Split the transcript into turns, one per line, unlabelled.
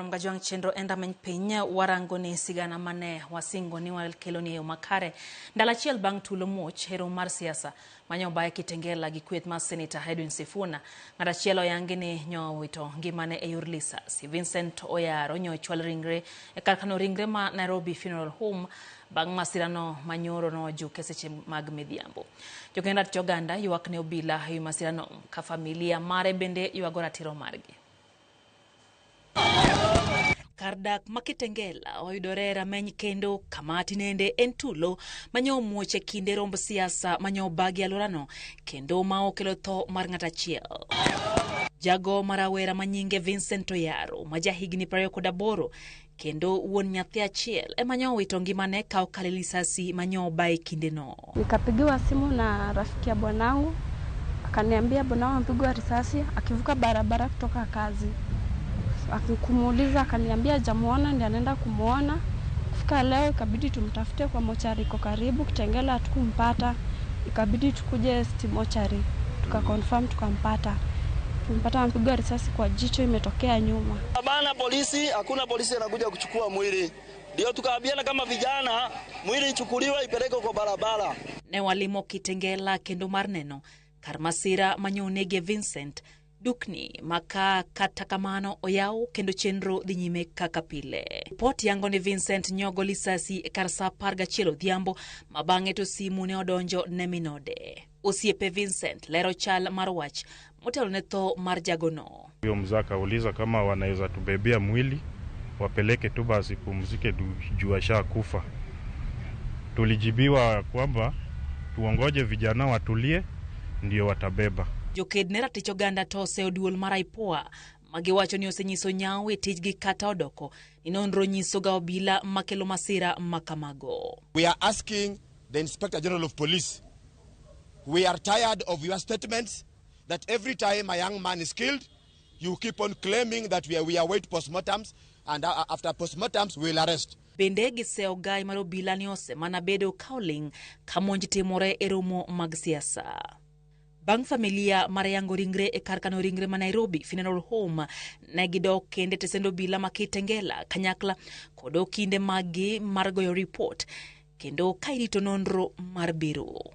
Gajwang chenro enda meny pinya warango ni sigana mane wasingo ni kelo ni makare ndala chiel bang tulo muoch hero mar siasa manyo bae Kitengela gi kweth mar Senator Edwin Sifuna ngada chielo yangi ni nyo wito ngimane e yor lisasi. Vincent Oyaro nyo chwal ringre e karkano ringre ma Nairobi Funeral Home bang masirano manyoro no juke seche mag midhiambo. Jokenda joganda ywak ne obila yu masirano ka familia mare bende ywagora tiro margi. Kardak Makitengela oyudore rameny kendo kamati nende en tulo manyo muoche kinde romb siasa manyo bagi alorano kendo ma okelo tho mar ng'ata chiel. Jago marawera manyinge Vincent Oyaro majahigni 28 kendo wuon nyathi achiel emanyo wito ngimane ka okale lisasi manyo bai kinde no.
Nikapigiwa simu na rafiki ya bwanangu akaniambia bwanangu amepigwa risasi akivuka barabara kutoka kazi. Akikumuuliza akaniambia hajamuona ndiye anaenda kumuona. Kufika leo ikabidi tumtafute kwa mochari iko karibu Kitengela hatukumpata. Ikabidi tukuje mochari tukaconfirm tukampata. Tumpata amepigwa risasi kwa jicho imetokea nyuma.
Bana polisi, hakuna polisi anakuja kuchukua mwili. Ndio tukaambiana kama vijana mwili ichukuliwe ipeleke kwa barabara.
Ne walimo Kitengela kendo mar neno karmasira manyonege Vincent dukni maka kata kamano oyaw kendo chenro dhi nyime kaka pile. Report yango ni Vincent nyogo lisasi kar saa 11 odhiambo mabang'e to simu ne odonjo ne minode. Osiepe Vincent lero chal mar wach motelo ne tho mar jagono.
Huyo mzaka uliza kama wanaweza tubebea mwili wapeleke tu basi pumzike juu ashakufa. Tulijibiwa kwamba tuongoje vijana watulie ndio watabeba.
Joked ne ratich oganda to oseoduol mar IPOA magiwacho ni osenyiso nyawo e tijgi kata odoko ni nonro nyiso ga obila makelo masira makamago.
We are asking the Inspector General of Police. We are tired of your statements that every time a young man is killed, you keep on claiming that we await postmortems and after postmortems we will arrest.
Bende giseo gai mar obila ni osemana bedo kaoling kamonj timore e romo mag siasa. Bang familia marayango ringre e karkano ringre ma Nairobi Funeral Home ne gidok kende tesendo bila ma Kitengela kanyakla kodo kinde magi mar goyo report kendo kairito nonro mar biro.